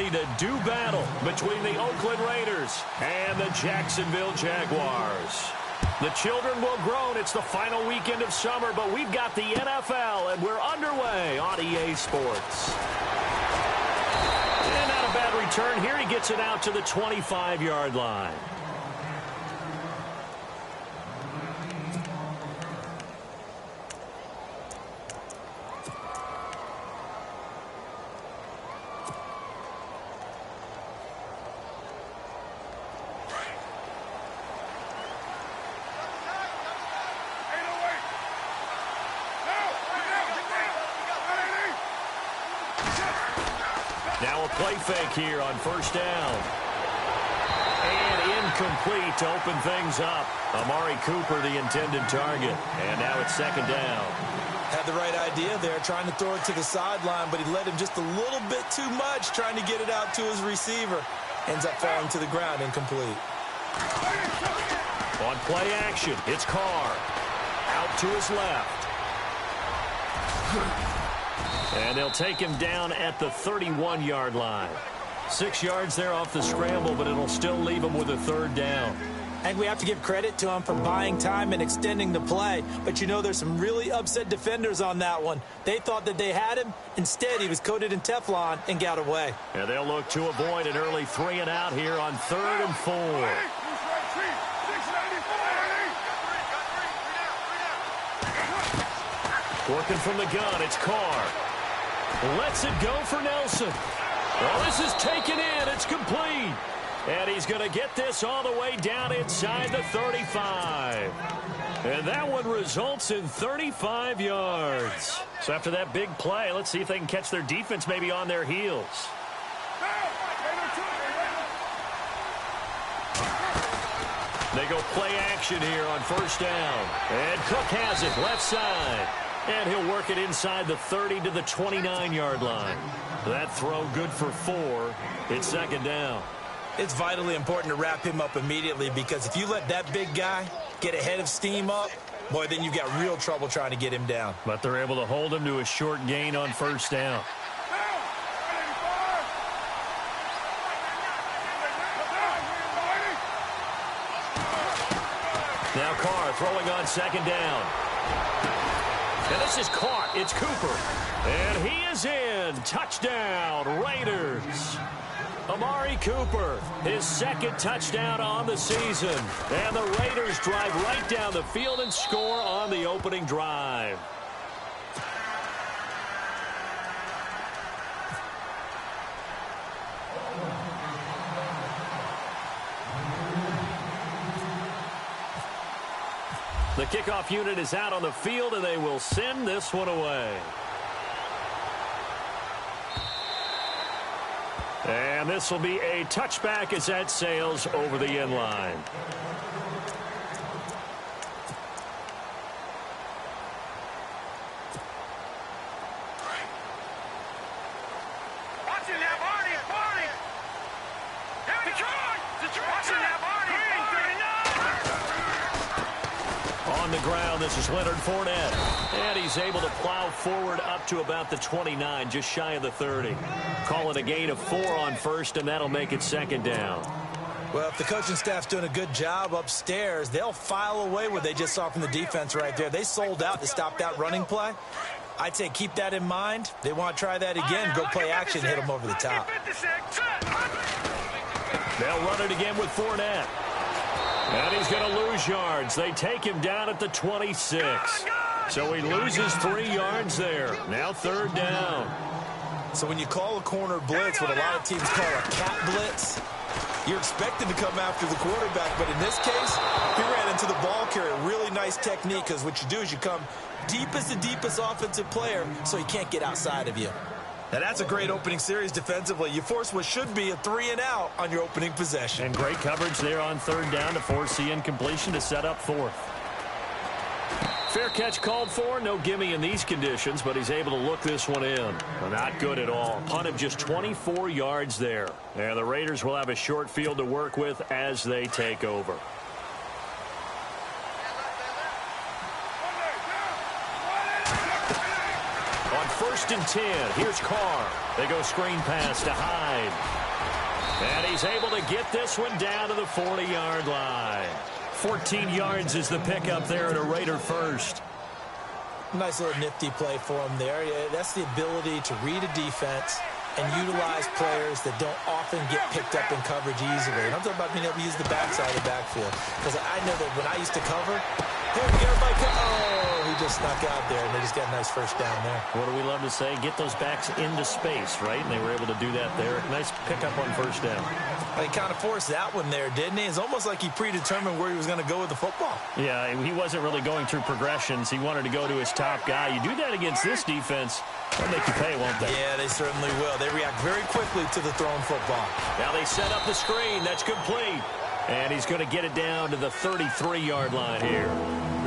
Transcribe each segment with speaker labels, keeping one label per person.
Speaker 1: ready to do battle between the Oakland Raiders and the Jacksonville Jaguars. The children will groan. It's the final weekend of summer, but we've got the NFL, and we're underway on EA Sports. And not a bad return here. He gets it out to the 25-yard line. Now a play fake here on first down. And incomplete to open things up. Amari Cooper, the intended target. And now it's second down.
Speaker 2: Had the right idea there, trying to throw it to the sideline, but he led him just a little bit too much, trying to get it out to his receiver. Ends up falling to the ground, incomplete.
Speaker 1: On play action, it's Carr. Out to his left. And they'll take him down at the 31-yard line. 6 yards there off the scramble, but it'll still leave him with a third down.
Speaker 2: And we have to give credit to him for buying time and extending the play. But, you know, there's some really upset defenders on that one. They thought that they had him. Instead, he was coated in Teflon and got away.
Speaker 1: And they'll look to avoid an early 3 and out here on 3rd and 4. Working from the gun, it's Carr. Lets it go for Nelson. Well, this is taken in. It's complete. And he's going to get this all the way down inside the 35. And that one results in 35 yards. So after that big play, let's see if they can catch their defense maybe on their heels. They go play action here on first down. And Cook has it left side. And he'll work it inside the 30 to the 29-yard line. That throw good for 4. It's second down.
Speaker 2: It's vitally important to wrap him up immediately, because if you let that big guy get ahead of steam up, boy, then you've got real trouble trying to get him down.
Speaker 1: But they're able to hold him to a short gain on first down. Now Carr throwing on second down. And this is caught. It's Cooper. And he is in. Touchdown, Raiders. Amari Cooper, his second touchdown on the season. And the Raiders drive right down the field and score on the opening drive. The kickoff unit is out on the field, and they will send this one away. And this will be a touchback as that sails over the end line. On the ground, this is Leonard Fournette. And he's able to plow forward up to about the 29, just shy of the 30. Call it a gain of 4 on first, and that'll make it second down.
Speaker 2: Well, if the coaching staff's doing a good job upstairs, they'll file away what they just saw from the defense right there. They sold out to stop that running play. I'd say keep that in mind. They want to try that again, go play action, hit them over the top.
Speaker 1: They'll run it again with Fournette. And he's going to lose yards. They take him down at the 26. So he loses 3 yards there. Now third down.
Speaker 2: So when you call a corner blitz, what a lot of teams call a cat blitz, you're expected to come after the quarterback. But in this case, he ran into the ball carrier. Really nice technique, because what you do is you come deep as the deepest offensive player, so he can't get outside of you. Now, that's a great opening series defensively. You force what should be a 3 and out on your opening possession.
Speaker 1: And great coverage there on third down to force the incompletion to set up fourth. Fair catch called for. No gimme in these conditions, but he's able to look this one in. Well, not good at all. Punt of just 24 yards there. And the Raiders will have a short field to work with as they take over. On 1st and 10, here's Carr. They go screen pass to Hyde. he's able to get this one down to the 40-yard line. 14 yards is the pickup there at a Raider first.
Speaker 2: Nice little nifty play for him there. Yeah, that's the ability to read a defense and utilize players that don't often get picked up in coverage easily. And I'm talking about being able to use the backside of the backfield. Because I know that when I used to cover, hey, everybody come. Oh, he just snuck out there, and they just got a nice first down there.
Speaker 1: What do we love to say? Get those backs into space, right? And they were able to do that there. Nice pickup on first down.
Speaker 2: He kind of forced that one there, didn't he? It's almost like he predetermined where he was going to go with the football.
Speaker 1: Yeah, he wasn't really going through progressions. He wanted to go to his top guy. You do that against this defense, they'll make you pay, won't they?
Speaker 2: Yeah, they certainly will. They react very quickly to the thrown football.
Speaker 1: Now they set up the screen. That's complete. And he's going to get it down to the 33-yard line here.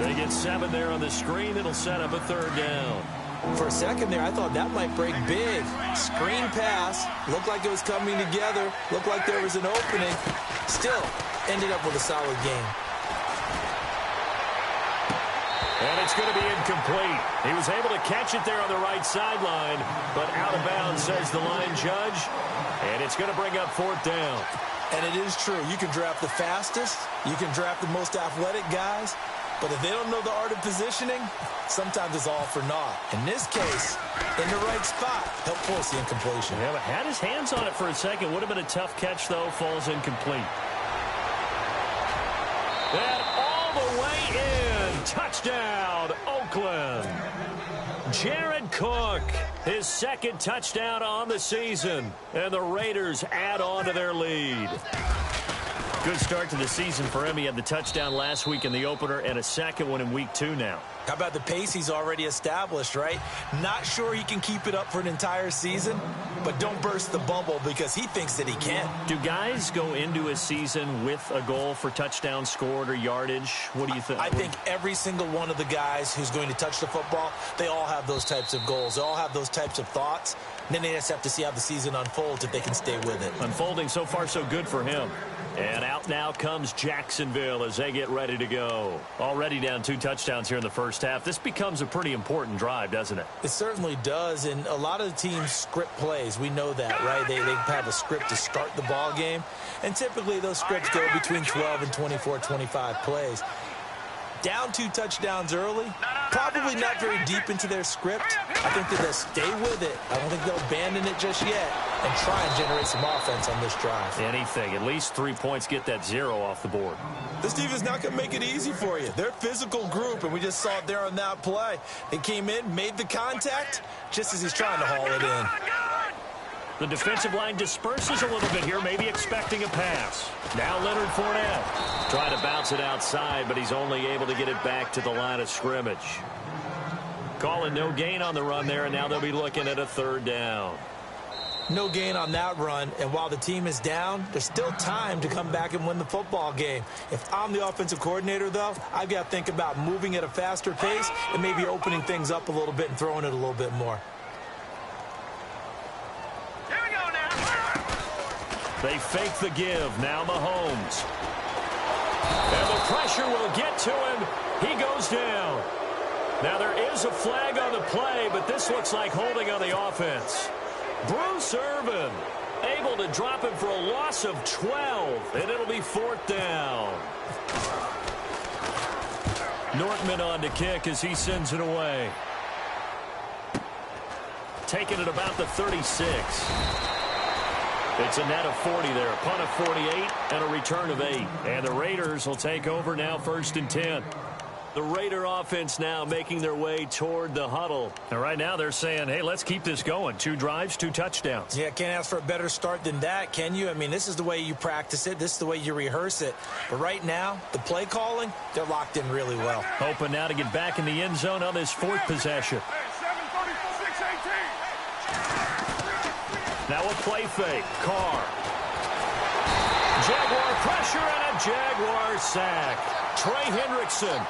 Speaker 1: They get 7 there on the screen. It'll set up a third down.
Speaker 2: For a second there, I thought that might break big. Screen pass. Looked like it was coming together. Looked like there was an opening. Still, ended up with a solid game.
Speaker 1: And it's going to be incomplete. He was able to catch it there on the right sideline, but out of bounds, says the line judge. And it's going to bring up fourth down.
Speaker 2: And it is true. You can draft the fastest. You can draft the most athletic guys. But if they don't know the art of positioning, sometimes it's all for naught. In this case, in the right spot, helped force the incompletion.
Speaker 1: Yeah, but had his hands on it for a second. Would have been a tough catch, though. Falls incomplete. And all the way in. Touchdown, Oakland. Jared Cook, his second touchdown on the season. And the Raiders add on to their lead. Good start to the season for him. He had the touchdown last week in the opener and a second one in week 2 now.
Speaker 2: How about the pace he's already established, right? Not sure he can keep it up for an entire season, but don't burst the bubble because he thinks that he can.
Speaker 1: Do guys go into a season with a goal for touchdown scored or yardage? What do you think?
Speaker 2: I think every single one of the guys who's going to touch the football, they all have those types of goals. They all have those types of thoughts. And then they just have to see how the season unfolds if they can stay with it.
Speaker 1: Unfolding so far so good for him. And out now comes Jacksonville as they get ready to go. Already down 2 touchdowns here in the first half. This becomes a pretty important drive, doesn't it?
Speaker 2: It certainly does, and a lot of the teams script plays. We know that, right? They have a script to start the ball game, and typically those scripts go between 12 and 24, 25 plays. Down 2 touchdowns early, probably not very deep into their script. I think that they'll stay with it. I don't think they'll abandon it just yet and try and generate some offense on this drive.
Speaker 1: Anything. At least 3 points, get that 0 off the board.
Speaker 2: This defense not going to make it easy for you. They're a physical group, and we just saw it there on that play. They came in, made the contact, just as he's trying to haul it in.
Speaker 1: The defensive line disperses a little bit here, maybe expecting a pass. Now Leonard Fournette trying to bounce it outside, but he's only able to get it back to the line of scrimmage. Calling no gain on the run there, and now they'll be looking at a third down.
Speaker 2: No gain on that run, and while the team is down, there's still time to come back and win the football game. If I'm the offensive coordinator, though, I've got to think about moving at a faster pace and maybe opening things up a little bit and throwing it a little bit more.
Speaker 1: They fake the give. Now Mahomes. And the pressure will get to him. He goes down. Now there is a flag on the play, but this looks like holding on the offense. Bruce Irvin able to drop him for a loss of 12, and it'll be fourth down. Nortman on to kick as he sends it away. Taking it about the 36. It's a net of 40 there. Punt of 48 and a return of 8. And the Raiders will take over now, 1st and 10. The Raider offense now making their way toward the huddle. And right now they're saying, hey, let's keep this going. 2 drives, 2 touchdowns.
Speaker 2: Yeah, can't ask for a better start than that, can you? I mean, this is the way you practice it. This is the way you rehearse it. But right now, the play calling, they're locked in really well.
Speaker 1: Hoping now to get back in the end zone on this 4th possession. Now a play fake. Carr. Jaguar pressure and a Jaguar sack. Trey Hendrickson.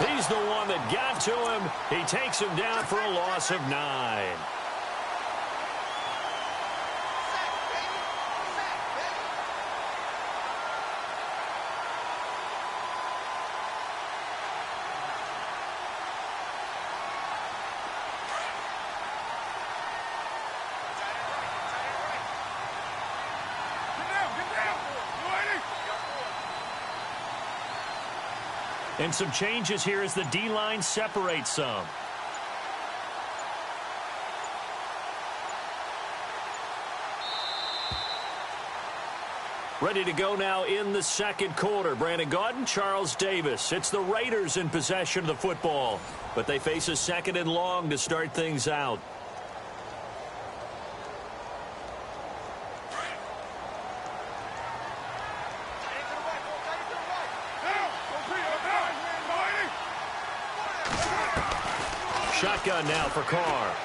Speaker 1: He's the one that got to him. He takes him down for a loss of 9. And some changes here as the D-line separates some. Ready to go now in the second quarter. Brandon Gaudin, Charles Davis. It's the Raiders in possession of the football, but they face a second and long to start things out. Shotgun now for Carr.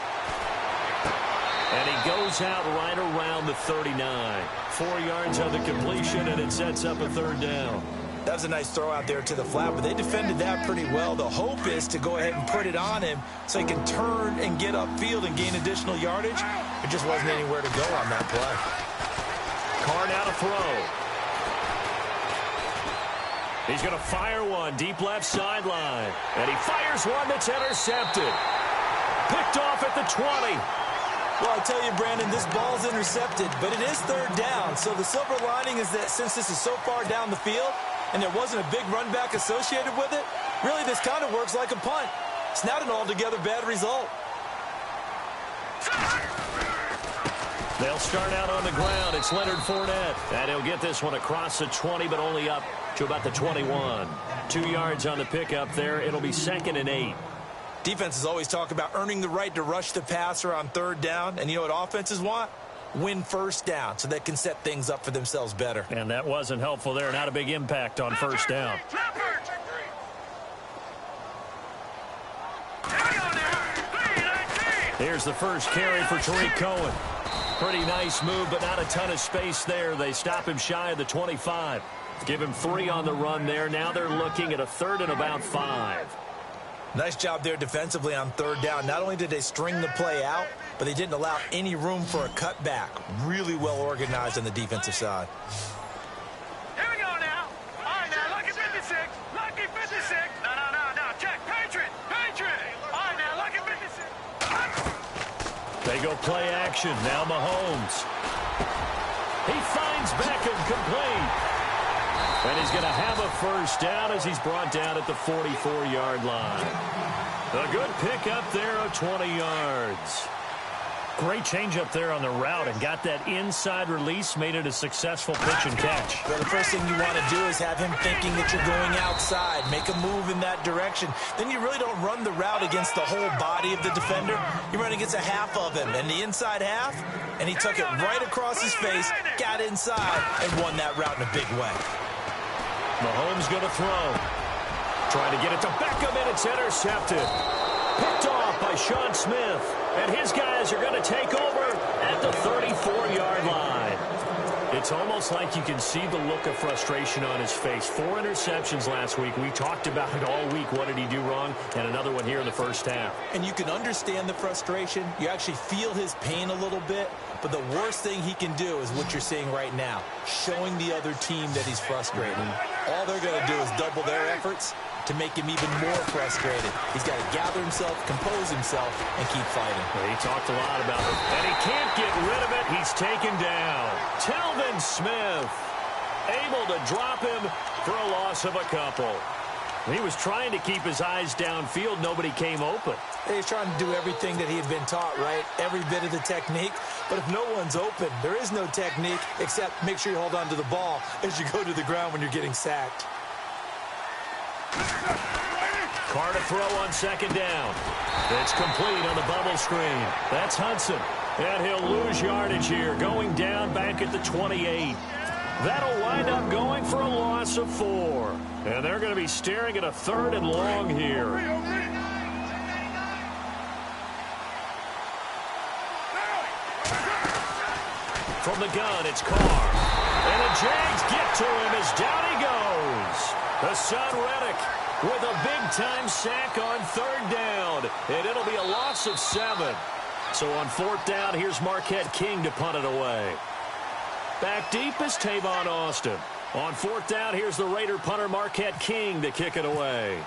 Speaker 1: And he goes out right around the 39. 4 yards on the completion, and it sets up a third down.
Speaker 2: That was a nice throw out there to the flat, but they defended that pretty well. The hope is to go ahead and put it on him so he can turn and get upfield and gain additional yardage. There just wasn't anywhere to go on that play.
Speaker 1: Carr now to throw. He's going to fire one deep left sideline. And he fires one that's intercepted. Picked off at the 20.
Speaker 2: Well, I tell you, Brandon, this ball's intercepted, but it is third down. So the silver lining is that since this is so far down the field and there wasn't a big run back associated with it, really this kind of works like a punt. It's not an altogether bad result.
Speaker 1: They'll start out on the ground. It's Leonard Fournette. And he'll get this one across the 20, but only up to about the 21. 2 yards on the pickup there. It'll be 2nd and 8.
Speaker 2: Defenses always talk about earning the right to rush the passer on third down. And you know what offenses want? Win first down so they can set things up for themselves better.
Speaker 1: And that wasn't helpful there. Not a big impact on first down. Here's the first carry for Tariq Cohen. Pretty nice move, but not a ton of space there. They stop him shy of the 25. Give him 3 on the run there. Now they're looking at a 3rd and about 5.
Speaker 2: Nice job there defensively on third down. Not only did they string the play out, but they didn't allow any room for a cutback. Really well organized on the defensive side.
Speaker 3: Here we go now. All right, now, lucky 56. Lucky 56. No. Check. Patriot. All right, now, lucky 56.
Speaker 1: They go play action. Now Mahomes. He finds Beckham complete. And he's going to have a first down as he's brought down at the 44-yard line. A good pickup there of 20 yards. Great change up there on the route and got that inside release, made it a successful pitch and catch.
Speaker 2: Well, the first thing you want to do is have him thinking that you're going outside, make a move in that direction. Then you really don't run the route against the whole body of the defender. You run against a half of him, and the inside half, and he took it right across his face, got inside, and won that route in a big way.
Speaker 1: Mahomes going to throw. Trying to get it to Beckham, and it's intercepted. Picked off by Sean Smith. And his guys are going to take over at the 34-yard line. It's almost like you can see the look of frustration on his face. 4 interceptions last week. We talked about it all week. What did he do wrong? And another one here in the first half.
Speaker 2: And you can understand the frustration. You actually feel his pain a little bit. But the worst thing he can do is what you're seeing right now, showing the other team that he's frustrated. All they're going to do is double their efforts to make him even more frustrated. He's got to gather himself, compose himself, and keep fighting.
Speaker 1: Well, he talked a lot about it. And he can't get rid of it. He's taken down. Telvin Smith able to drop him for a loss of a couple. He was trying to keep his eyes downfield. Nobody came open.
Speaker 2: He's trying to do everything that he had been taught, right? Every bit of the technique. But if no one's open, there is no technique except make sure you hold on to the ball as you go to the ground when you're getting sacked.
Speaker 1: Carr to throw on second down. It's complete on the bubble screen. That's Hudson. And he'll lose yardage here, going down back at the 28. That'll wind up going for a loss of 4. And they're going to be staring at a 3rd and long here. From the gun, it's Carr. And the Jags get to him as down he goes. Hassan Reddick with a big-time sack on 3rd down. And it'll be a loss of 7. So on 4th down, here's Marquette King to punt it away. Back deep is Tavon Austin. On 4th down, here's the Raider punter Marquette King to kick it away.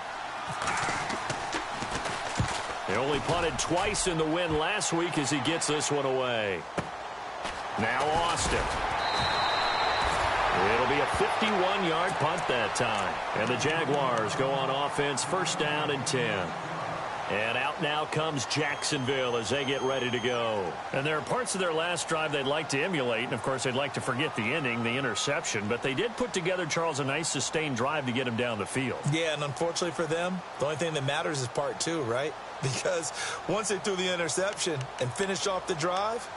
Speaker 1: He only punted twice in the win last week as he gets this one away. Now Austin. It'll be a 51-yard punt that time. And the Jaguars go on offense, first down and 10. And out now comes Jacksonville as they get ready to go. And there are parts of their last drive they'd like to emulate. And, of course, they'd like to forget the ending, the interception. But they did put together, Charles, a nice sustained drive to get him down the field.
Speaker 2: Yeah, and unfortunately for them, the only thing that matters is part two, right? Because once they threw the interception and finished off the drive,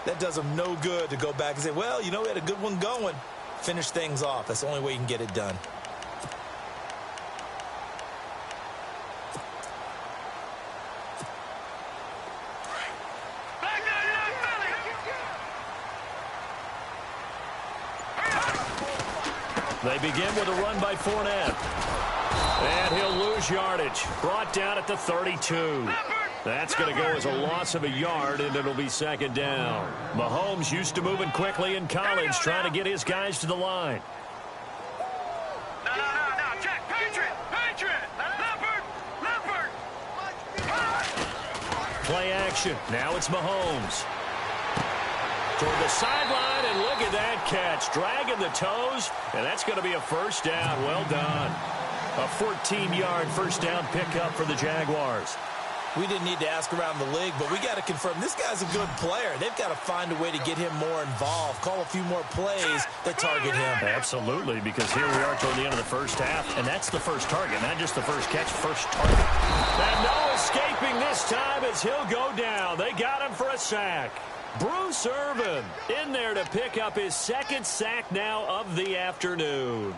Speaker 2: that does them no good to go back and say, well, you know, we had a good one going. Finish things off. That's the only way you can get it done.
Speaker 1: They begin with a run by Fournette. And he'll lose yardage. Brought down at the 32. That's going to go as a loss of a yard, and it'll be second down. Mahomes used to moving quickly in college, trying to get his guys to the line.
Speaker 3: No. Check. Patriot. Leopard.
Speaker 1: Play action. Now it's Mahomes. Toward the sideline, and look at that catch. Dragging the toes, and that's going to be a first down. Well done. A 14-yard first down pickup for the Jaguars.
Speaker 2: We didn't need to ask around the league, but we got to confirm this guy's a good player. They've got to find a way to get him more involved, call a few more plays that target him.
Speaker 1: Absolutely, because here we are toward the end of the first half, and that's the first target, not just the first catch, first target. And no escaping this time as he'll go down. They got him for a sack. Bruce Irvin in there to pick up his second sack now of the afternoon.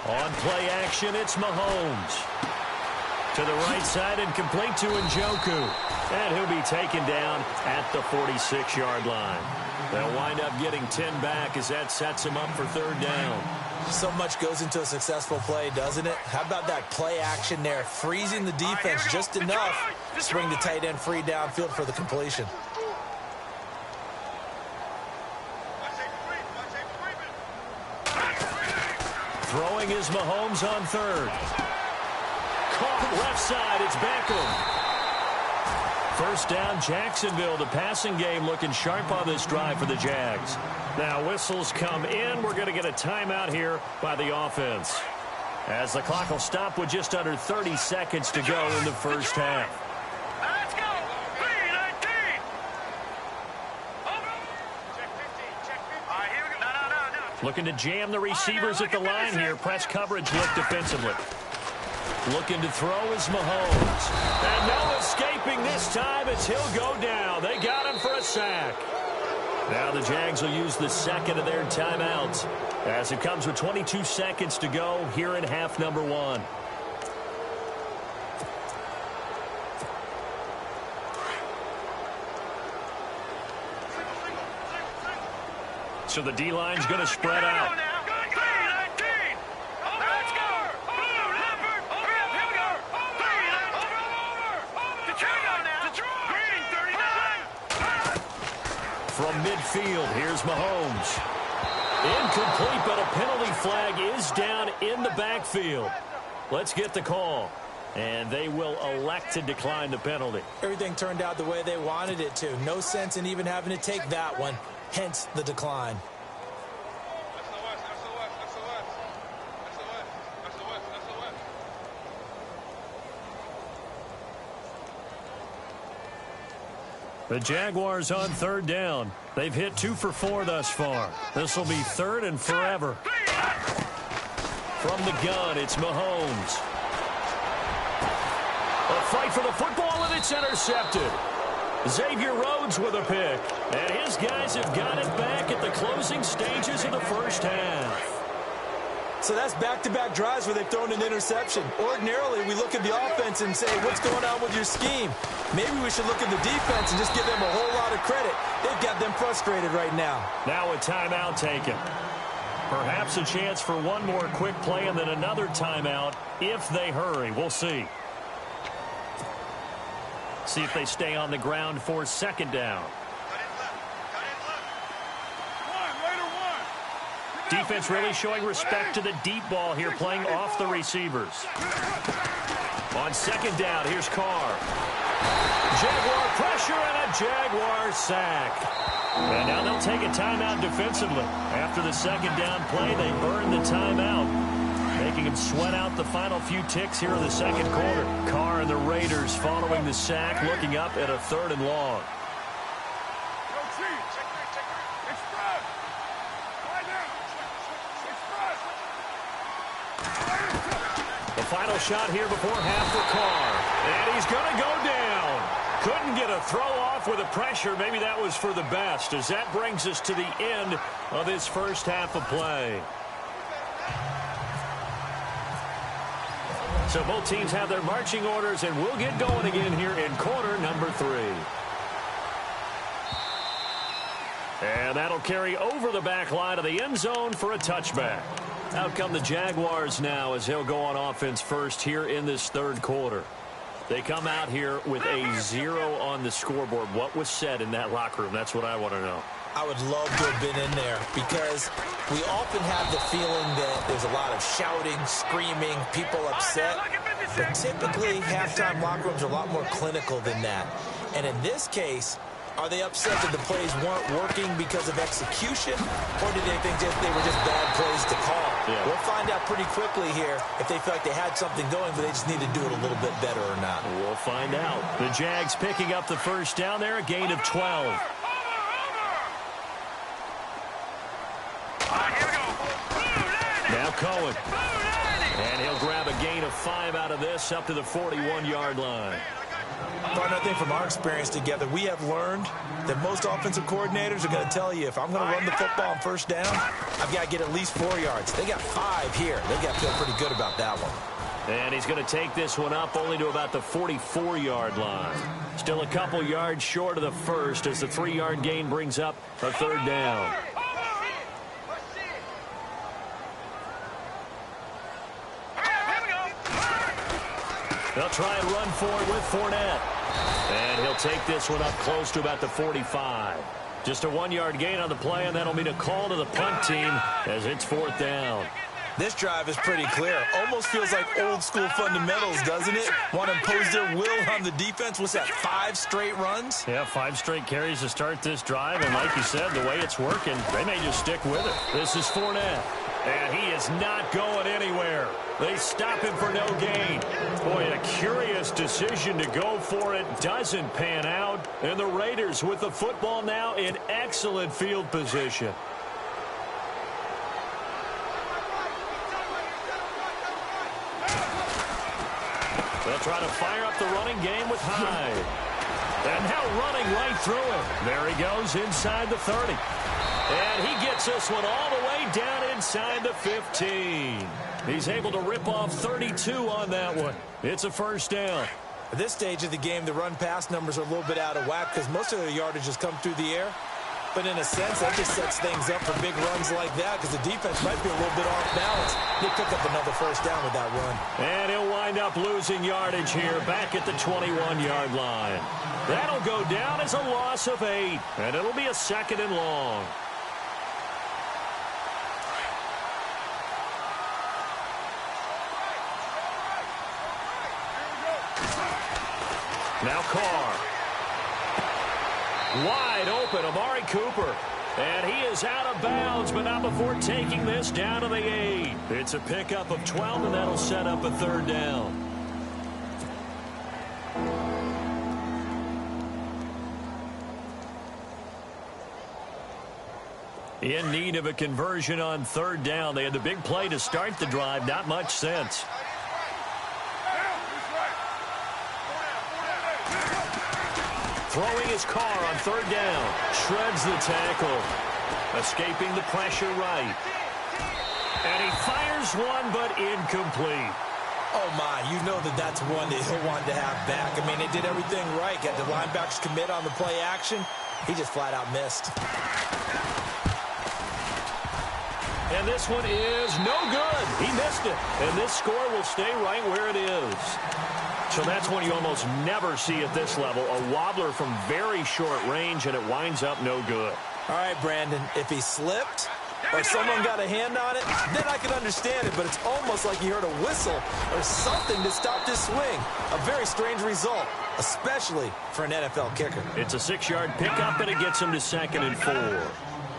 Speaker 1: On play action, it's Mahomes. To the right side and complete to Njoku. And he'll be taken down at the 46-yard line. They'll wind up getting 10 back as that sets him up for third down.
Speaker 2: So much goes into a successful play, doesn't it? How about that play action there? Freezing the defense just enough to bring the tight end free downfield for the completion.
Speaker 1: Throwing is Mahomes on third. Caught left side, it's Beckham. First down, Jacksonville. The passing game looking sharp on this drive for the Jags. Now whistles come in. We're going to get a timeout here by the offense, as the clock will stop with just under 30 seconds to go in the first half.
Speaker 3: Let's go. 3-19. All right, here we go. No.
Speaker 1: Looking to jam the receivers at the line here. Press coverage look defensively. Looking to throw is Mahomes. And no escaping this time as he'll go down. They got him for a sack. Now the Jags will use the second of their timeouts, as it comes with 22 seconds to go here in half number one. So the D-line's going to spread out. From midfield, here's Mahomes. Incomplete, but a penalty flag is down in the backfield. Let's get the call. And they will elect to decline the penalty.
Speaker 2: Everything turned out the way they wanted it to. No sense in even having to take that one. Hence the decline.
Speaker 1: The Jaguars on third down. They've hit 2 for 4 thus far. This will be third and forever. From the gun, it's Mahomes. A fight for the football, and it's intercepted. Xavier Rhodes with a pick. And his guys have got it back at the closing stages of the first half.
Speaker 2: So that's back-to-back drives where they've thrown an interception. Ordinarily, we look at the offense and say, what's going on with your scheme? Maybe we should look at the defense and just give them a whole lot of credit. They've got them frustrated right now.
Speaker 1: Now a timeout taken. Perhaps a chance for one more quick play and then another timeout if they hurry. We'll see. See if they stay on the ground for second down. Defense really showing respect to the deep ball here, playing off the receivers. On second down, here's Carr. Jaguar pressure and a Jaguar sack. And now they'll take a timeout defensively. After the second down play, they burn the timeout, making him sweat out the final few ticks here in the second quarter. Carr and the Raiders following the sack, looking up at a 3rd and long. The final shot here before half for Carr. And he's going to go down. Couldn't get a throw off with the pressure. Maybe that was for the best, as that brings us to the end of this first half of play. So both teams have their marching orders, and we'll get going again here in quarter number 3. And that'll carry over the back line of the end zone for a touchback. Out come the Jaguars now as they'll go on offense first here in this third quarter. They come out here with a 0 on the scoreboard. What was said in that locker room? That's what I want to know.
Speaker 2: I would love to have been in there, because we often have the feeling that there's a lot of shouting, screaming, people upset. But typically, halftime locker rooms are a lot more clinical than that. And in this case, are they upset that the plays weren't working because of execution, or did they think that they were just bad plays to call? Yeah. We'll find out pretty quickly here if they feel like they had something going, but they just need to do it a little bit better or not.
Speaker 1: We'll find out. The Jags picking up the first down there, a gain of 12. Now Cohen. And he'll grab a gain of 5 out of this, up to the 41-yard line.
Speaker 2: Another thing from our experience together, we have learned that most offensive coordinators are going to tell you, if I'm going to run the football on first down, I've got to get at least 4 yards. They got 5 here. They got to feel pretty good about that one.
Speaker 1: And he's going to take this one up only to about the 44-yard line. Still a couple yards short of the first, as the 3-yard gain brings up a 3rd down. They'll try and run for it with Fournette. And he'll take this one up close to about the 45. Just a 1-yard gain on the play, and that'll mean a call to the punt team as it's 4th down.
Speaker 2: This drive is pretty clear. Almost feels like old-school fundamentals, doesn't it? Want to impose their will on the defense. What's that, 5 straight runs?
Speaker 1: Yeah, 5 straight carries to start this drive. And like you said, the way it's working, they may just stick with it. This is Fournette. And he is not going anywhere. They stop him for no gain. Boy, a curious decision to go for it. Doesn't pan out. And the Raiders with the football now in excellent field position. They'll try to fire up the running game with Hyde. And now running right through him. There he goes inside the 30. And he gets this one all the way down inside the 15. He's able to rip off 32 on that one. It's a first down.
Speaker 2: At this stage of the game, the run-pass numbers are a little bit out of whack because most of their yardage has come through the air. But in a sense, that just sets things up for big runs like that because the defense might be a little bit off balance. They pick up another first down with that run.
Speaker 1: And he'll wind up losing yardage here back at the 21-yard line. That'll go down as a loss of 8. And it'll be a 2nd and long. Now Carr. Wide open, Amari Cooper. And he is out of bounds, but not before taking this down to the 8. It's a pickup of 12, and that'll set up a 3rd down. In need of a conversion on 3rd down. They had the big play to start the drive. Not much sense. Throwing his Carr on 3rd down. Shreds the tackle. Escaping the pressure right. And he fires one, but incomplete.
Speaker 2: Oh, my. You know that that's one that he'll want to have back. I mean, they did everything right. Got the linebackers commit on the play action. He just flat out missed.
Speaker 1: And this one is no good. He missed it. And this score will stay right where it is. So that's one you almost never see at this level. A wobbler from very short range, and it winds up no good.
Speaker 2: All right, Brandon, if he slipped, or someone got a hand on it, then I can understand it, but it's almost like you heard a whistle or something to stop this swing. A very strange result, especially for an NFL kicker.
Speaker 1: It's a 6-yard pickup, and it gets him to 2nd and 4.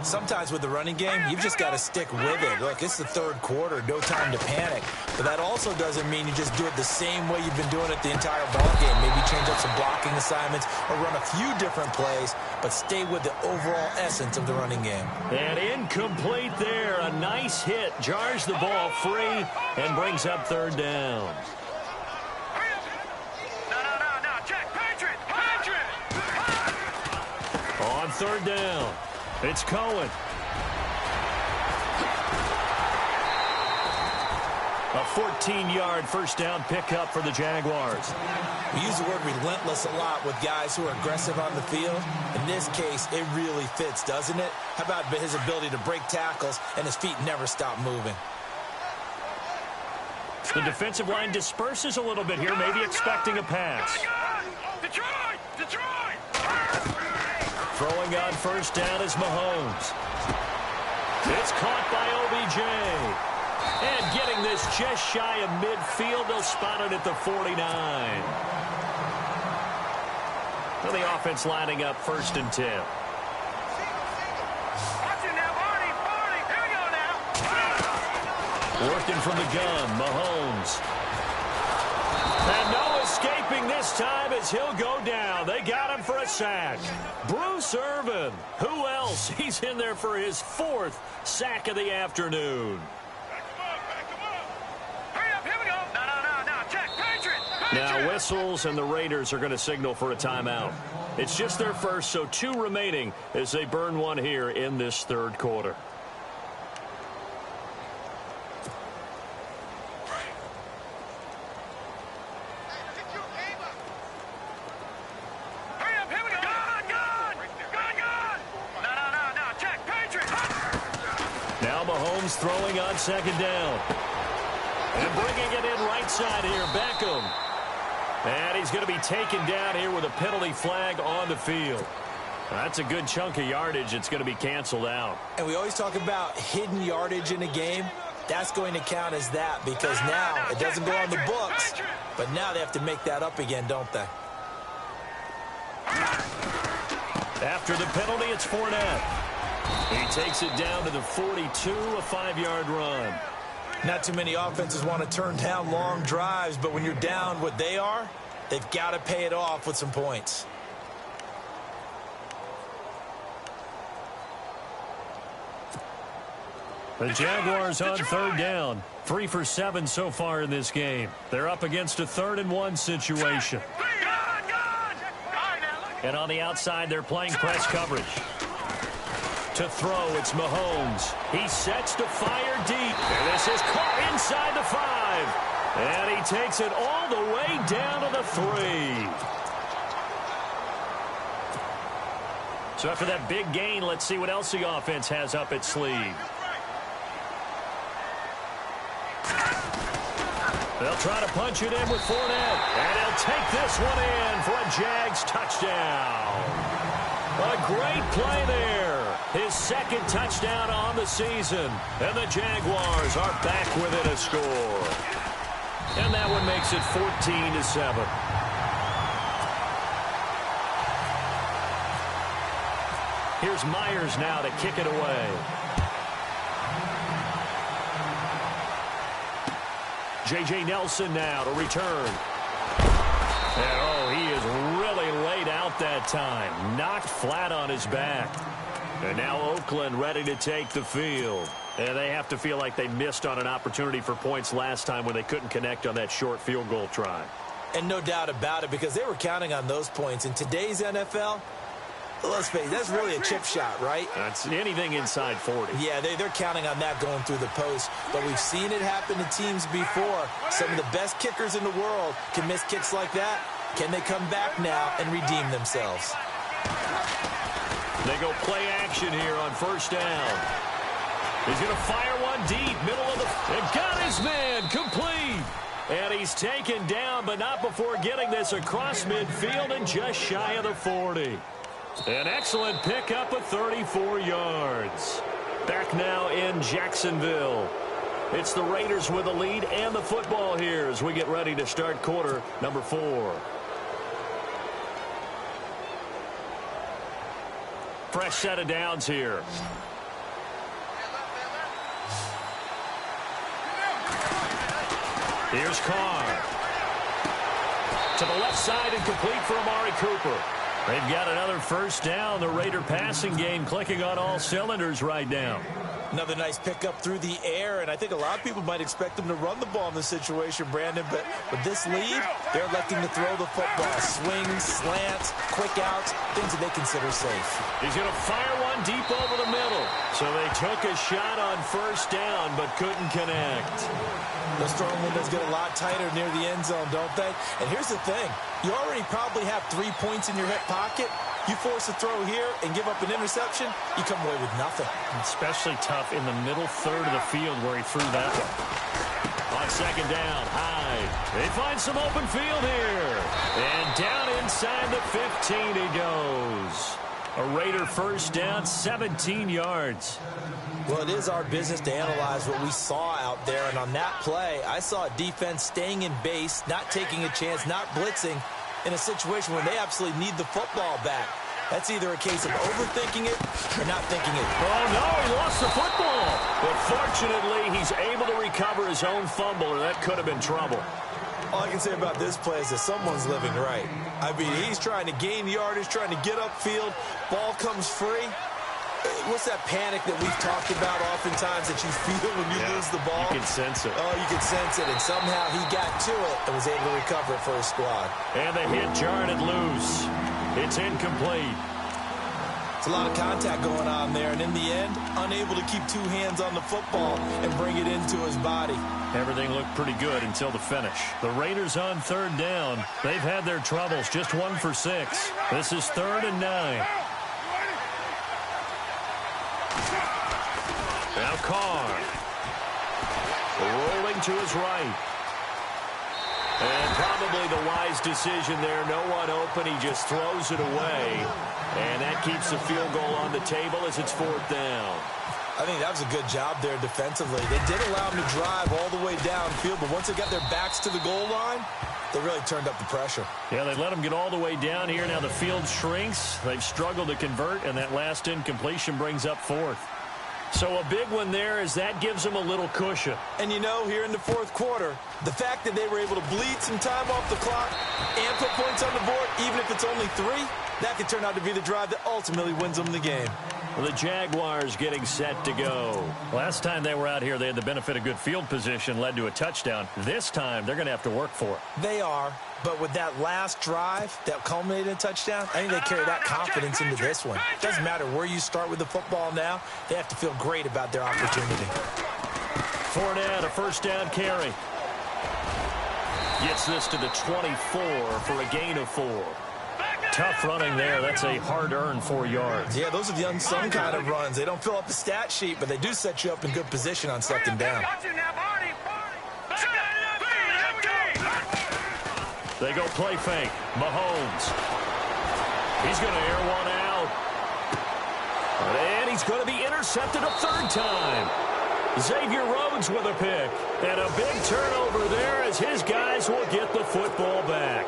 Speaker 2: Sometimes with the running game, you've just got to stick with it. Look, it's the third quarter, no time to panic. But that also doesn't mean you just do it the same way you've been doing it the entire ball game. Maybe change up some blocking assignments or run a few different plays, but stay with the overall essence of the running game.
Speaker 1: And incomplete there. A nice hit. Jars the ball free and brings up 3rd down.
Speaker 3: No, check. Patriot!
Speaker 1: On 3rd down, it's Cohen. A 14-yard first down pickup for the Jaguars.
Speaker 2: We use the word relentless a lot with guys who are aggressive on the field. In this case, it really fits, doesn't it? How about his ability to break tackles and his feet never stop moving?
Speaker 1: The defensive line disperses a little bit here, maybe expecting a pass.
Speaker 3: Detroit!
Speaker 1: Throwing on first down is Mahomes. It's caught by OBJ. And getting this just shy of midfield, they'll spot it at the 49. Well, the offense lining up 1st and 10.
Speaker 3: Watch it now, Barney! Here we go now!
Speaker 1: Working from the gun, Mahomes. And no escaping this time as he'll go down. They got him for a sack. Bruce Irvin. Who else? He's in there for his 4th sack of the afternoon. Now whistles, and the Raiders are going to signal for a timeout. It's just their first, so 2 remaining as they burn one here in this 3rd quarter. Now Mahomes throwing on 2nd down. And bringing it in right side here, Beckham. And he's going to be taken down here with a penalty flag on the field. That's a good chunk of yardage. It's going to be canceled out.
Speaker 2: And we always talk about hidden yardage in a game. That's going to count as that because now it doesn't go on the books, but now they have to make that up again, don't they?
Speaker 1: After the penalty, it's Fournette. He takes it down to the 42, a 5-yard run.
Speaker 2: Not too many offenses want to turn down long drives, but when you're down what they are, they've got to pay it off with some points.
Speaker 1: The Jaguars on 3rd down. 3 for 7 so far in this game. They're up against a 3rd and 1 situation. And on the outside, they're playing press coverage. To throw, it's Mahomes. He sets to fire deep. And this is caught inside the 5. And he takes it all the way down to the 3. So after that big gain, let's see what else the offense has up its sleeve. They'll try to punch it in with Fournette. And he'll take this one in for a Jags touchdown. A great play there. His 2nd touchdown on the season. And the Jaguars are back within a score. And that one makes it 14-7. Here's Myers now to kick it away. J.J. Nelson now to return. And, oh, he is really laid out that time. Knocked flat on his back. And now Oakland ready to take the field. And they have to feel like they missed on an opportunity for points last time when they couldn't connect on that short field goal try.
Speaker 2: And no doubt about it, because they were counting on those points. In today's NFL, let's face it, that's really a chip shot, right?
Speaker 1: That's anything inside 40.
Speaker 2: Yeah, they're counting on that going through the post. But we've seen it happen to teams before. Some of the best kickers in the world can miss kicks like that. Can they come back now and redeem themselves?
Speaker 1: They go play action here on first down. He's going to fire one deep, middle of the... And got his man, complete. And he's taken down, but not before getting this across midfield and just shy of the 40. An excellent pickup of 34 yards. Back now in Jacksonville. It's the Raiders with the lead and the football here as we get ready to start quarter number 4. Fresh set of downs here. Here's Carr. To the left side and complete for Amari Cooper. They've got another first down. The Raider passing game clicking on all cylinders right now.
Speaker 2: Another nice pickup through the air, and I think a lot of people might expect them to run the ball in this situation, Brandon, but with this lead, they're electing to throw the football. Swings, slants, quick outs, things that they consider safe.
Speaker 1: He's going to fire one deep over the middle. So they took a shot on first down, but couldn't connect.
Speaker 2: Those throwing windows get a lot tighter near the end zone, don't they? And here's the thing. You already probably have 3 points in your hip pocket. You force a throw here and give up an interception, you come away with nothing.
Speaker 1: Especially tough in the middle third of the field where he threw that one. On second down, Hyde. They find some open field here. And down inside the 15 he goes. A Raider first down, 17 yards.
Speaker 2: Well, it is our business to analyze what we saw out there. And on that play, I saw a defense staying in base, not taking a chance, not blitzing in a situation where they absolutely need the football back. That's either a case of overthinking it or not thinking it.
Speaker 1: Oh, no, he lost the football. But fortunately, he's able to recover his own fumble, or that could have been trouble.
Speaker 2: All I can say about this play is that someone's living right. I mean, he's trying to gain yardage, trying to get upfield. Ball comes free. What's that panic that we've talked about oftentimes that you feel when you lose the ball?
Speaker 1: You can sense it.
Speaker 2: Oh, you can sense it. And somehow he got to it and was able to recover it for his squad.
Speaker 1: And the hit jarred it loose. It's incomplete.
Speaker 2: It's a lot of contact going on there. And in the end, unable to keep 2 hands on the football and bring it into his body.
Speaker 1: Everything looked pretty good until the finish. The Raiders on third down. They've had their troubles. Just 1 for 6. This is 3rd and 9. Now Carr. Rolling to his right. And probably the wise decision there. No one open. He just throws it away. And that keeps the field goal on the table as it's 4th down.
Speaker 2: I think that was a good job there defensively. They did allow him to drive all the way downfield, but once they got their backs to the goal line, they really turned up the pressure.
Speaker 1: Yeah, they let him get all the way down here. Now the field shrinks. They've struggled to convert, and that last incompletion brings up 4th. So a big one there as that gives them a little cushion.
Speaker 2: And you know, here in the 4th quarter, the fact that they were able to bleed some time off the clock and put points on the board, even if it's only 3, that could turn out to be the drive that ultimately wins them the game.
Speaker 1: The Jaguars getting set to go. Last time they were out here, they had the benefit of good field position, led to a touchdown. This time, they're going to have to work for it.
Speaker 2: They are, but with that last drive that culminated in a touchdown, I think they carry that confidence into this one. It doesn't matter where you start with the football now. They have to feel great about their opportunity.
Speaker 1: Fournette, a first down carry. Gets this to the 24 for a gain of 4. Tough running there. That's a hard-earned 4 yards.
Speaker 2: Yeah, those are the unsung kind of runs. They don't fill up the stat sheet, but they do set you up in good position on 2nd down.
Speaker 1: They go play fake. Mahomes. He's going to air one out. And he's going to be intercepted a 3rd time. Xavier Rhodes with a pick. And a big turnover there as his guys will get the football back.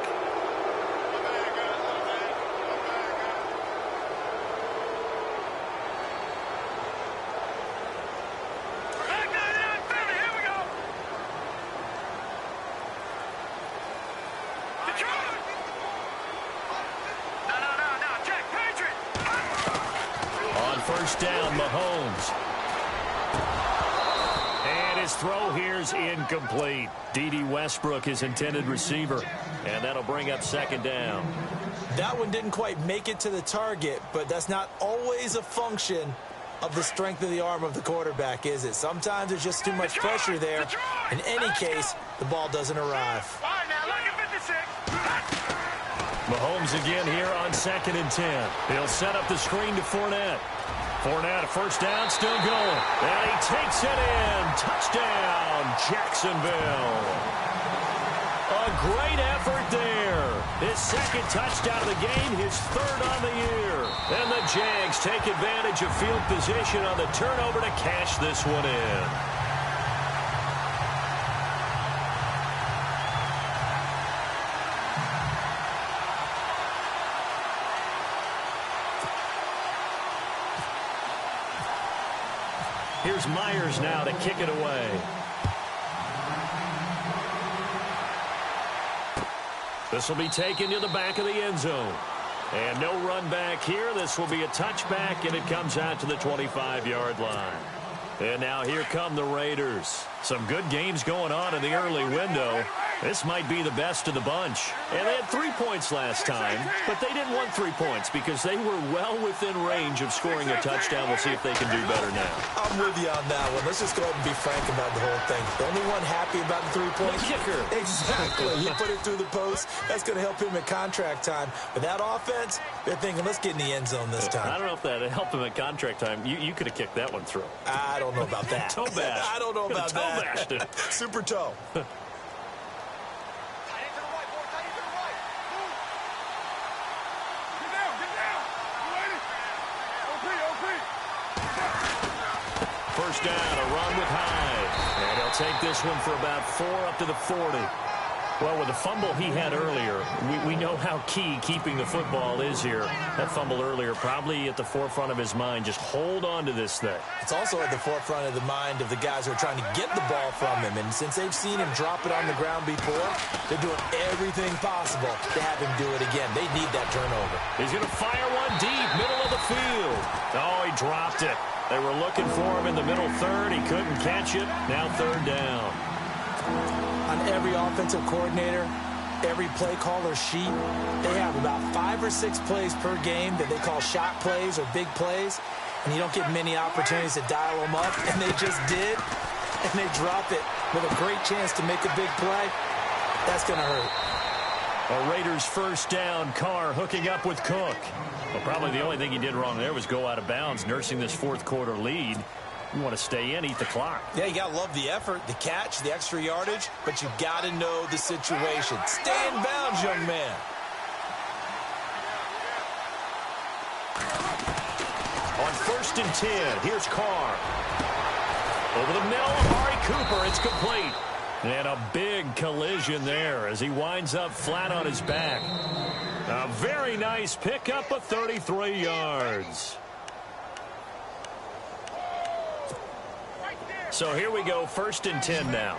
Speaker 1: First down, Mahomes. And his throw here's incomplete. D.D. Westbrook, his intended receiver. And that'll bring up 2nd down.
Speaker 2: That one didn't quite make it to the target, but that's not always a function of the strength of the arm of the quarterback, is it? Sometimes there's just too much pressure there. In any case, the ball doesn't arrive.
Speaker 1: Mahomes again here on 2nd and 10. He'll set up the screen to Fournette. Fournette, a first down, still going. And he takes it in. Touchdown, Jacksonville. A great effort there. there. His second touchdown of the game, his third on the year. And the Jags take advantage of field position on the turnover to cash this one in. Here's Myers now to kick it away. This will be taken to the back of the end zone. And no run back here. This will be a touchback, and it comes out to the 25-yard line. And now here come the Raiders. Some good games going on in the early window. This might be the best of the bunch. And they had 3 points last time, but they didn't want 3 points because they were well within range of scoring a touchdown. We'll see if they can do better now.
Speaker 2: I'm with you on that one. Let's just go ahead and be frank about the whole thing. The only one happy about the 3 points?
Speaker 1: The kicker.
Speaker 2: Exactly. He put it through the post. That's going to help him at contract time. But that offense, they're thinking, let's get in the end zone this time.
Speaker 1: I don't know if that helped him at contract time. You could have kicked that one through.
Speaker 2: I don't know about that.
Speaker 1: Toe bash.
Speaker 2: I don't know about that.
Speaker 1: Toe bashed it.
Speaker 2: Super toe.
Speaker 1: First down, a run with Hyde. And he'll take this one for about 4 up to the 40. Well, with the fumble he had earlier, we know how key keeping the football is here. That fumble earlier probably at the forefront of his mind. Just hold on to this thing.
Speaker 2: It's also at the forefront of the mind of the guys who are trying to get the ball from him. And since they've seen him drop it on the ground before, they're doing everything possible to have him do it again. They need that turnover.
Speaker 1: He's going to fire one deep, middle of the field. Oh, he dropped it. They were looking for him in the middle third. He couldn't catch it. Now third down.
Speaker 2: On every offensive coordinator, every play caller sheet, they have about 5 or 6 plays per game that they call shot plays or big plays, and you don't get many opportunities to dial them up, and they just did, and they drop it with a great chance to make a big play. That's going to hurt.
Speaker 1: A Raiders first down. Carr hooking up with Cook. Well, probably the only thing he did wrong there was go out of bounds, nursing this fourth quarter lead. You want to stay in, eat the clock.
Speaker 2: Yeah, you got to love the effort, the catch, the extra yardage, but you got to know the situation. Stay in bounds, young man.
Speaker 1: On 1st and 10, here's Carr. Over the middle, Amari Cooper, it's complete. And a big collision there as he winds up flat on his back. A very nice pickup of 33 yards. So here we go, 1st and 10 now.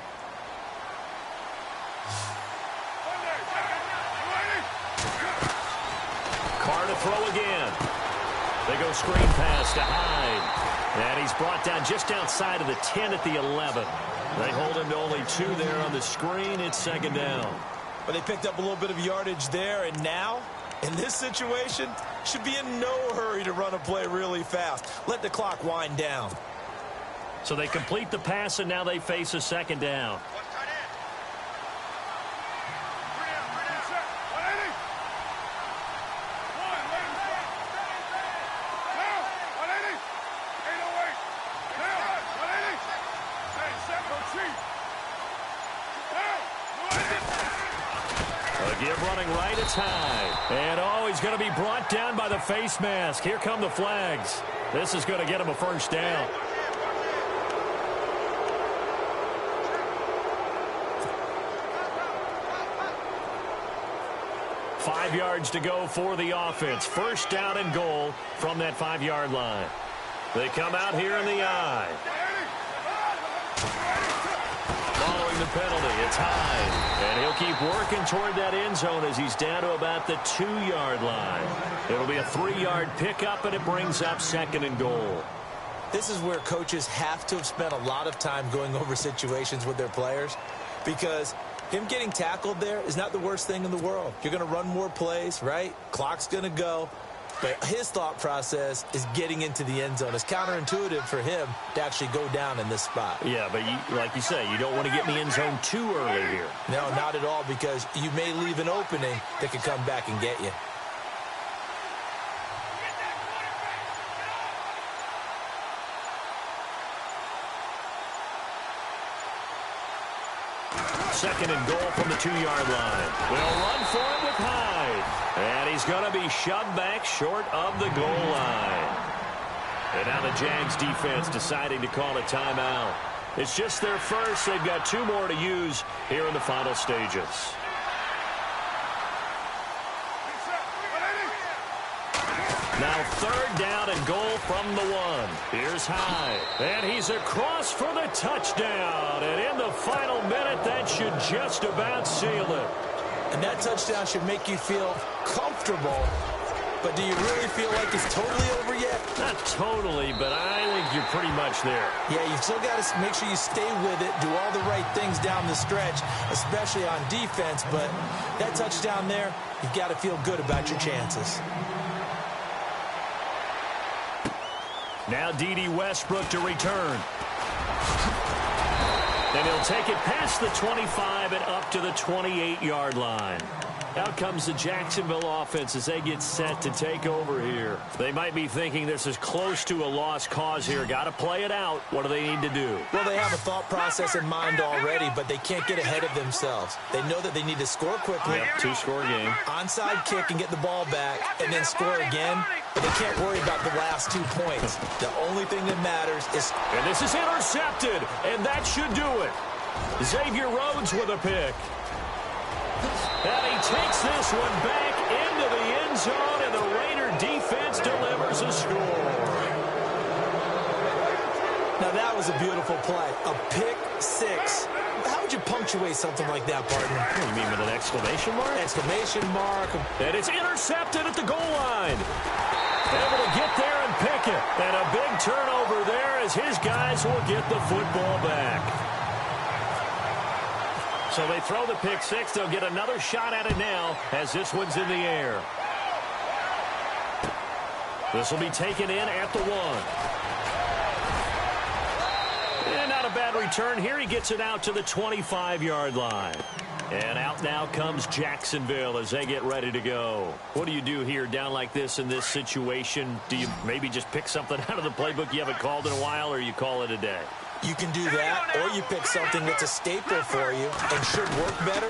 Speaker 1: Carr to throw again. They go screen pass to Hyde. And he's brought down just outside of the 10 at the 11. They hold him to only 2 there on the screen. It's 2nd down.
Speaker 2: But they picked up a little bit of yardage there, and now, in this situation, should be in no hurry to run a play really fast. Let the clock wind down.
Speaker 1: So they complete the pass, and now they face a 2nd down. A give running right, it's Hyde. And oh, he's going to be brought down by the face mask. Here come the flags. This is going to get him a first down. Five yards to go for the offense. First down and goal from that 5-yard line. They come out here in the eye. Following the penalty, it's Hyde. And he'll keep working toward that end zone as he's down to about the 2-yard line. It'll be a 3-yard pickup, and it brings up 2nd and goal.
Speaker 2: This is where coaches have to have spent a lot of time going over situations with their players, because him getting tackled there is not the worst thing in the world. You're going to run more plays, right? Clock's going to go. But his thought process is getting into the end zone. It's counterintuitive for him to actually go down in this spot.
Speaker 1: Yeah, but like you say, you don't want to get in the end zone too early here.
Speaker 2: No, not at all, because you may leave an opening that could come back and get you.
Speaker 1: Second and goal from the 2-yard line. They'll run for it with Hyde. And he's going to be shoved back short of the goal line. And now the Jags defense deciding to call a timeout. It's just their first. They've got 2 more to use here in the final stages. Now 3rd down and goal from the 1. Here's Hyde. And he's across for the touchdown. And in the final minute, that should just about seal it.
Speaker 2: And that touchdown should make you feel comfortable. But do you really feel like it's totally over yet?
Speaker 1: Not totally, but I think you're pretty much there.
Speaker 2: Yeah, you've still got to make sure you stay with it, do all the right things down the stretch, especially on defense. But that touchdown there, you've got to feel good about your chances.
Speaker 1: Now D.D. Westbrook to return. And he'll take it past the 25 and up to the 28-yard line. Out comes the Jacksonville offense as they get set to take over here. They might be thinking this is close to a lost cause here. Got to play it out. What do they need to do?
Speaker 2: Well, they have a thought process in mind already, but they can't get ahead of themselves. They know that they need to score quickly.
Speaker 1: Yep, 2-score game.
Speaker 2: Onside kick and get the ball back, and then score again. But they can't worry about the last 2 points. The only thing that matters is...
Speaker 1: And this is intercepted, and that should do it. Xavier Rhodes with a pick. And he takes this one back into the end zone, and the Raider defense delivers a score.
Speaker 2: Now, that was a beautiful play. A pick 6. How would you punctuate something like that, partner?
Speaker 1: What do you mean, with an exclamation mark?
Speaker 2: Exclamation mark.
Speaker 1: And it's intercepted at the goal line. Able to get there and pick it. And a big turnover there as his guys will get the football back. So they throw the pick 6. They'll get another shot at it now as this one's in the air. This will be taken in at the 1. And not a bad return here. He gets it out to the 25-yard line. And out now comes Jacksonville as they get ready to go. What do you do here down like this in this situation? Do you maybe just pick something out of the playbook you haven't called in a while, or you call it a day?
Speaker 2: You can do that, or you pick something that's a staple for you and should work better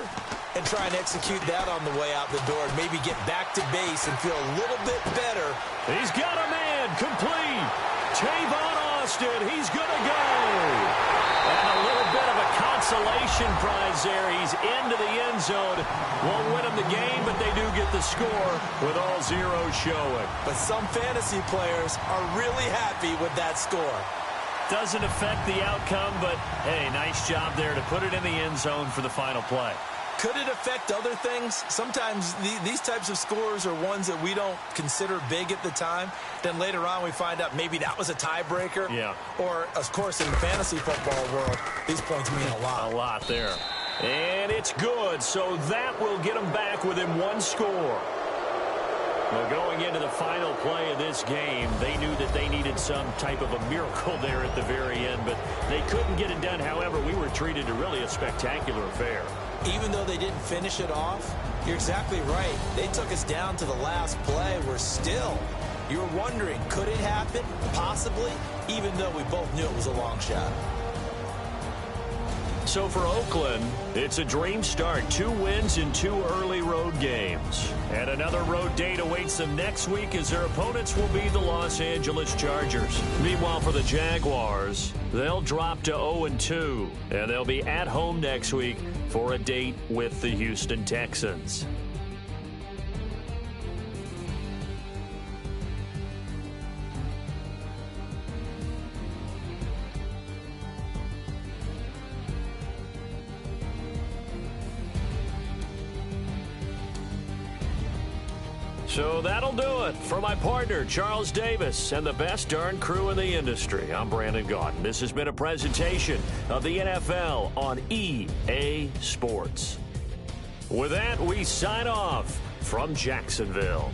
Speaker 2: and try and execute that on the way out the door and maybe get back to base and feel a little bit better.
Speaker 1: He's got a man complete. Tavon Austin, he's going to go. And a little bit of a consolation prize there. He's into the end zone. Won't win them the game, but they do get the score with all zeros showing.
Speaker 2: But some fantasy players are really happy with that score.
Speaker 1: Doesn't affect the outcome, but, hey, nice job there to put it in the end zone for the final play.
Speaker 2: Could it affect other things? Sometimes these types of scores are ones that we don't consider big at the time. Then later on we find out maybe that was a tiebreaker.
Speaker 1: Yeah.
Speaker 2: Or, of course, in the fantasy football world, these points mean a lot.
Speaker 1: A lot there. And it's good, so that will get them back within 1 score. Well, going into the final play of this game, they knew that they needed some type of a miracle there at the very end, but they couldn't get it done. However, we were treated to really a spectacular affair.
Speaker 2: Even though they didn't finish it off, you're exactly right. They took us down to the last play. We're still, you were wondering, could it happen? Possibly, even though we both knew it was a long shot.
Speaker 1: So for Oakland, it's a dream start. 2 wins in 2 early road games. And another road date awaits them next week as their opponents will be the Los Angeles Chargers. Meanwhile, for the Jaguars, they'll drop to 0-2. And they'll be at home next week for a date with the Houston Texans. So that'll do it. For my partner, Charles Davis, and the best darn crew in the industry, I'm Brandon Gaudin. This has been a presentation of the NFL on EA Sports. With that, we sign off from Jacksonville.